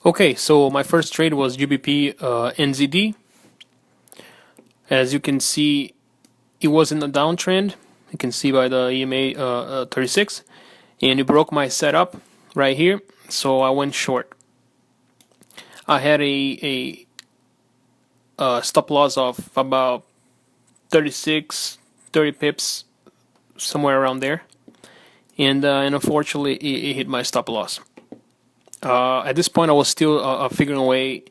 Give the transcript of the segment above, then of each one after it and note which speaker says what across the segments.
Speaker 1: Okay, so my first trade was GBPNZD. As you can see, it was in a downtrend. You can see by the EMA 36, and it broke my setup right here, so I went short. I had a stop loss of about 30 pips, somewhere around there, and unfortunately it hit my stop loss. At this point I was still figuring a way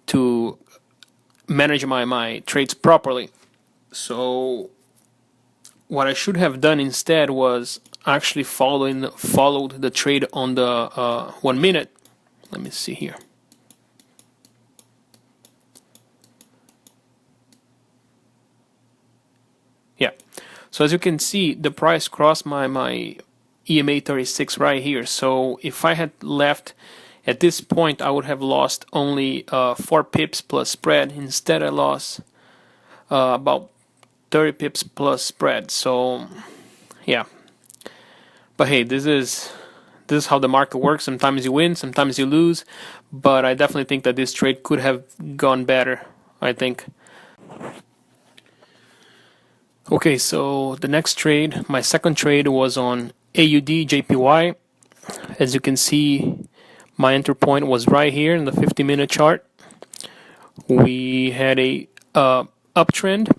Speaker 1: to manage my trades properly. So what I should have done instead was actually followed the trade on the 1 minute. Let me see here. Yeah, so as you can see, the price crossed my EMA 36 right here. So if I had left at this point, I would have lost only 4 pips plus spread. Instead, I lost about 30 pips plus spread. So yeah, but hey, this is how the market works. Sometimes you win, sometimes you lose, but I definitely think that this trade could have gone better, I think. Okay, so the next trade, my second trade, was on AUDJPY. As you can see, my entry point was right here in the 50-minute chart. We had a uptrend.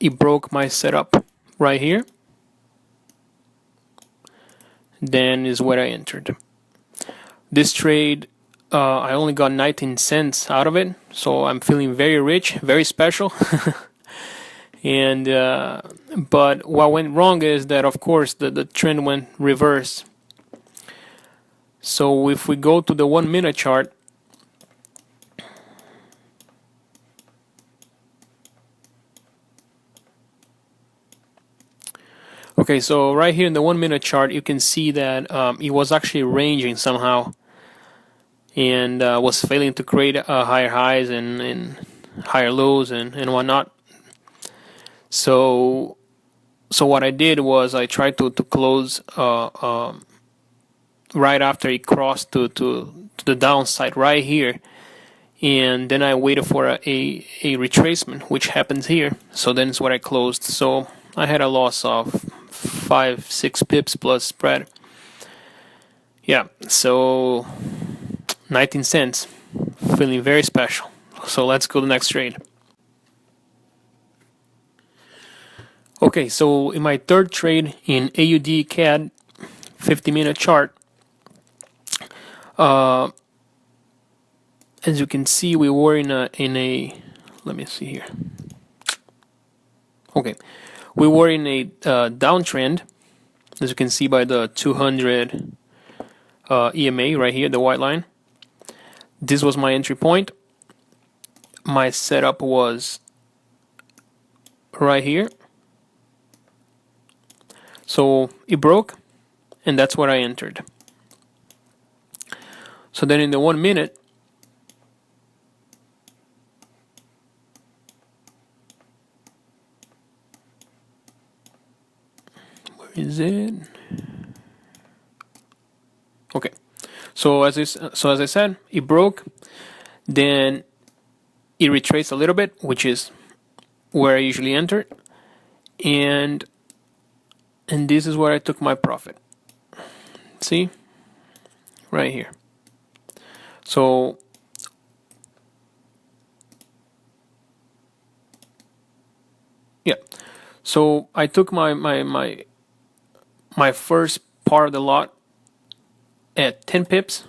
Speaker 1: It broke my setup right here. Then is where I entered. This trade, I only got 19 cents out of it, so I'm feeling very rich, very special. And but what went wrong is that, of course, the trend went reverse. So if we go to the 1 minute chart, okay, so right here in the 1 minute chart, you can see that it was actually ranging somehow, and was failing to create higher highs and higher lows and whatnot. So what I did was I tried to close right after it crossed to the downside right here, and then I waited for a retracement, which happens here. So then it's what I closed. So I had a loss of 5-6 pips plus spread. Yeah, so 19 cents, feeling very special. So let's go to the next trade. Okay, so in my third trade in AUDCAD 50-minute chart, as you can see, we were in a let me see here. Okay, we were in a downtrend, as you can see by the 200 EMA right here, the white line. This was my entry point. My setup was right here. So it broke, and that's where I entered. So then in the 1 minute, where is it? Okay, so as I said, it broke, then it retraced a little bit, which is where I usually enter, and this is where I took my profit. See? Right here. So yeah. So I took my first part of the lot at 10 pips,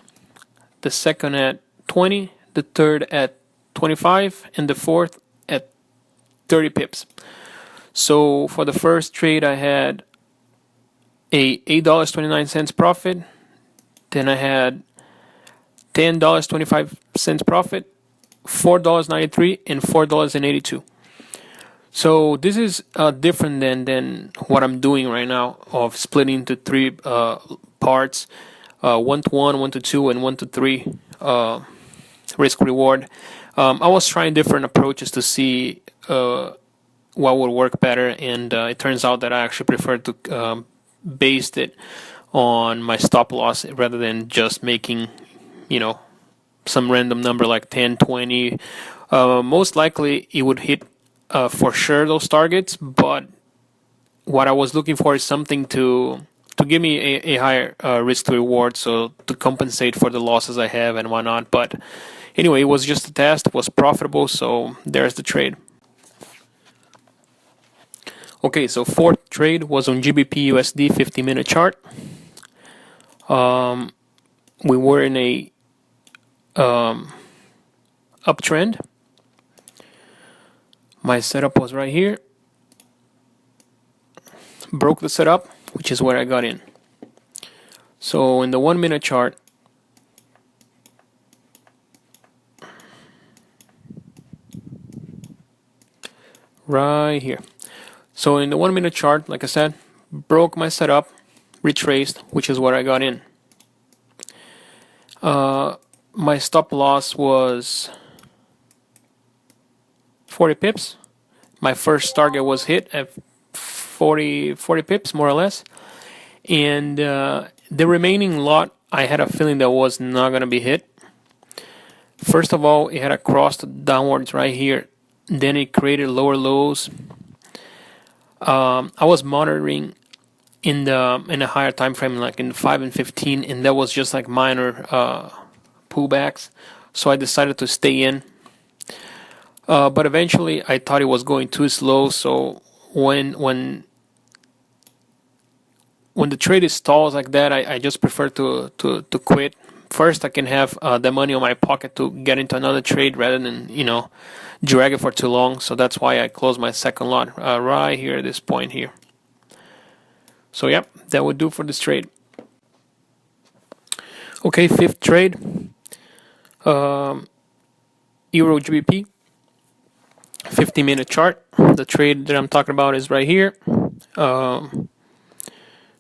Speaker 1: the second at 20, the third at 25, and the fourth at 30 pips. So for the first trade, I had a $8.29 profit. Then I had $10.25 profit, $4.93, and $4.82. So this is different than what I'm doing right now, of splitting into 3 parts, 1 to 1, 1 to 2, and 1 to 3 risk reward. I was trying different approaches to see what would work better, and it turns out that I actually prefer to base it on my stop loss rather than just making, some random number like 10, 20. Most likely it would hit for sure those targets, but what I was looking for is something to give me a higher risk to reward, so to compensate for the losses I have and whatnot. But anyway, it was just a test. It was profitable, so there's the trade. Okay, so fourth trade was on GBPUSD 50-minute chart. We were in a uptrend. My setup was right here. Broke the setup, which is where I got in. So in the 1-minute chart, right here. So in the 1-minute chart, like I said, broke my setup, retraced, which is where I got in. My stop loss was 40 pips. My first target was hit at 40 pips, more or less. And the remaining lot, I had a feeling that was not going to be hit. First of all, it had a cross downwards right here. Then it created lower lows. I was monitoring in a higher time frame, like in 5 and 15, and that was just like minor pullbacks. So I decided to stay in. But eventually, I thought it was going too slow. So when the trade stalls like that, I just prefer to quit. First, I can have the money on my pocket to get into another trade rather than drag it for too long. So that's why I closed my second lot right here at this point here. So yeah, that would do for this trade. Okay, fifth trade, EURGBP, 50-minute chart. The trade that I'm talking about is right here.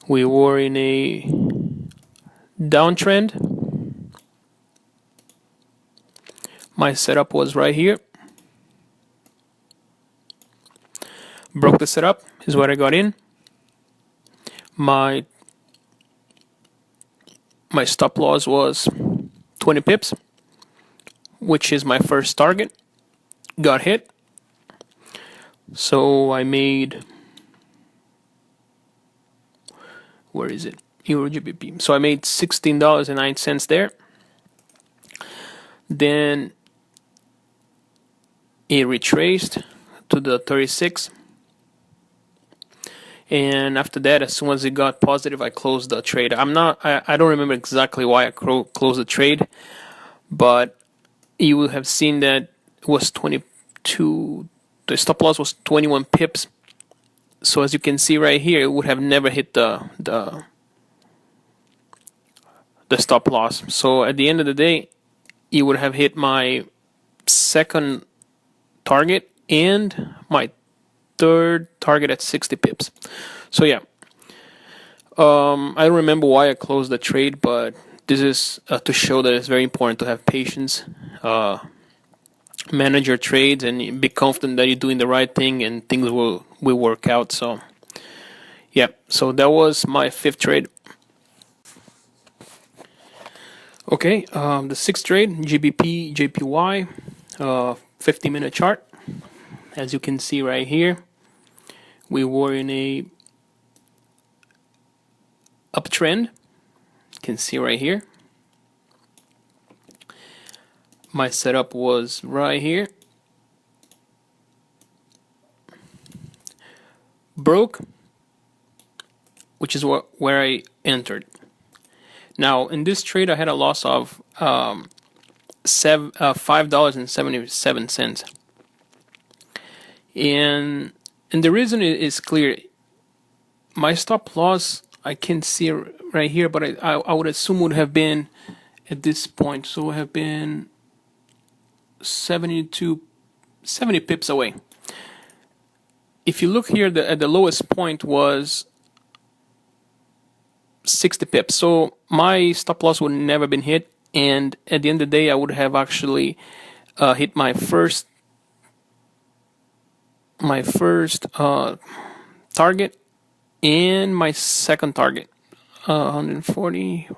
Speaker 1: We were in a downtrend. My setup was right here. Broke the setup is what I got in. My stop loss was 20 pips, which is my first target. Got hit. So I made, where is it? EURGBP. So I made $16.09 there. Then it retraced to the 36. And after that, as soon as it got positive, I closed the trade. I don't remember exactly why I closed the trade, but you will have seen that it was 22. The stop loss was 21 pips. So as you can see right here, it would have never hit the stop loss. So at the end of the day, it would have hit my second target and my third target at 60 pips. So yeah, I don't remember why I closed the trade, but this is to show that it's very important to have patience, manage your trades, and be confident that you're doing the right thing and things will work out. So yeah, so that was my fifth trade. Okay, the sixth trade, GBPJPY, 50-minute chart. As you can see right here, we were in a uptrend. You can see right here. My setup was right here. Broke, which is where I entered. Now, in this trade, I had a loss of $5.77. And the reason is clear. My stop loss, I can see right here, but I would assume would have been at this point. So it would have been 70 pips away. If you look here, at the lowest point was 60 pips. So my stop loss would never been hit. And at the end of the day, I would have actually hit my first target and my second target. 140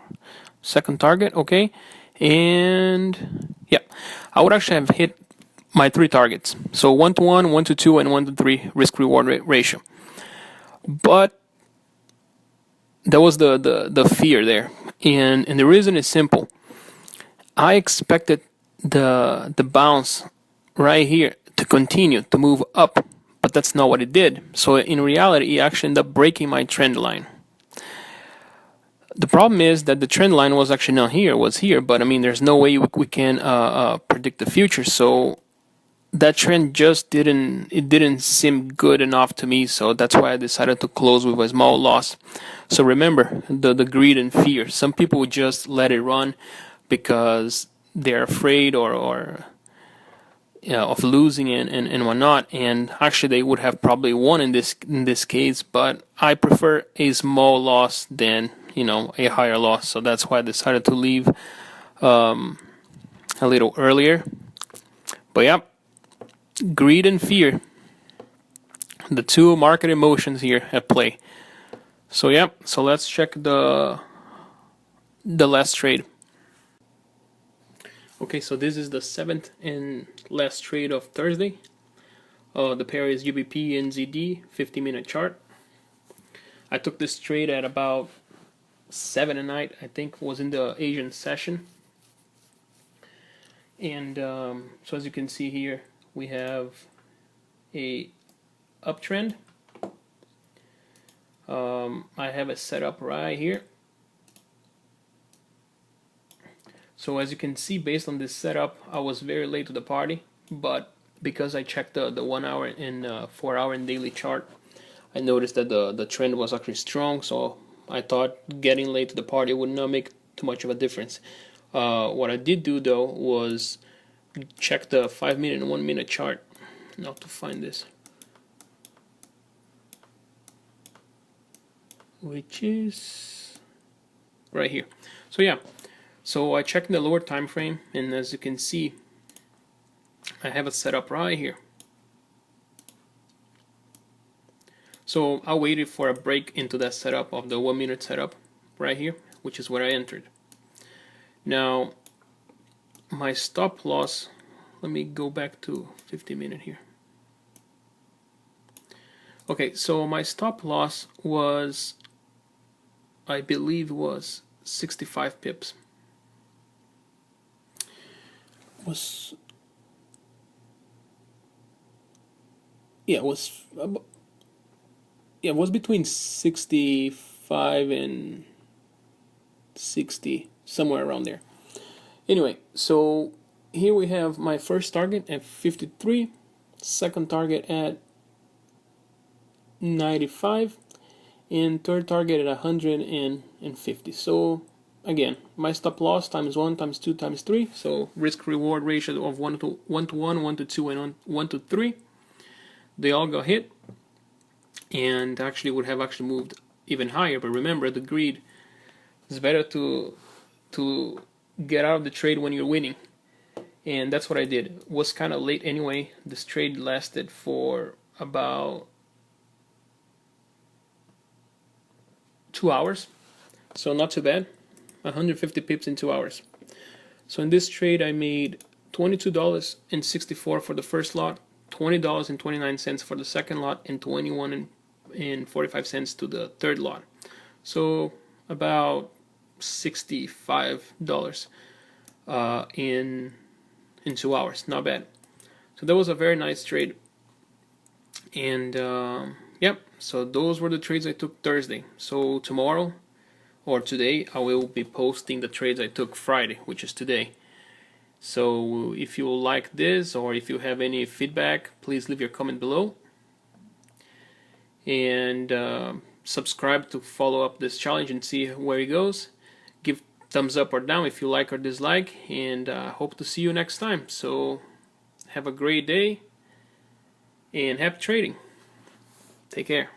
Speaker 1: second target, okay, and yeah, I would actually have hit my 3 targets, so 1-to-1, 1-to-2, and 1-to-3 risk reward ratio. But that was the fear there, and the reason is simple. I expected the bounce right here to continue to move up, but that's not what it did. So in reality, it actually ended up breaking my trend line. The problem is that the trend line was actually not here, it was here, but I mean, there's no way we can predict the future. So that trend just didn't seem good enough to me. So that's why I decided to close with a small loss. So remember the greed and fear. Some people would just let it run because they're afraid or of losing and whatnot, and actually they would have probably won in this case, but I prefer a small loss than a higher loss. So that's why I decided to leave a little earlier. But yeah, greed and fear, the two market emotions here at play. So yeah, so let's check the last trade. Okay, so this is the 7th and last trade of Thursday. The pair is GBPNZD 50-minute chart. I took this trade at about 7 at night, I think was in the Asian session. And so as you can see here, we have a uptrend. I have it set up right here. So as you can see, based on this setup, I was very late to the party, but because I checked the 1 hour and 4 hour and daily chart, I noticed that the trend was actually strong. So I thought getting late to the party would not make too much of a difference. What I did do though was check the 5-minute and 1-minute chart. Now to find this, which is right here. So yeah. So I checked the lower time frame, and as you can see, I have it set up right here. So I waited for a break into that setup of the 1-minute setup right here, which is where I entered. Now, my stop loss, let me go back to 50-minute here. Okay, so my stop loss was, I believe, was 65 pips. It was between 65 and 60, somewhere around there. Anyway, so here we have my first target at 53, second target at 95, and third target at 150. So again, my stop loss times 1 times 2 times 3, so risk reward ratio of 1-to-1, 1-to-2, and 1-to-3. They all got hit, and actually would have actually moved even higher. But remember, the greed. It's better to get out of the trade when you're winning, and that's what I did. It was kind of late anyway. This trade lasted for about 2 hours, so not too bad. 150 pips in 2 hours. So in this trade I made $22.64 for the first lot, $20.29 for the second lot, and $21.45 to the third lot. So about $65 in 2 hours. Not bad. So that was a very nice trade. And yep, so those were the trades I took Thursday. So tomorrow or today I will be posting the trades I took Friday, which is today. So if you like this, or if you have any feedback, please leave your comment below, and subscribe to follow up this challenge and see where it goes. Give thumbs up or down if you like or dislike, and hope to see you next time. So have a great day and happy trading. Take care.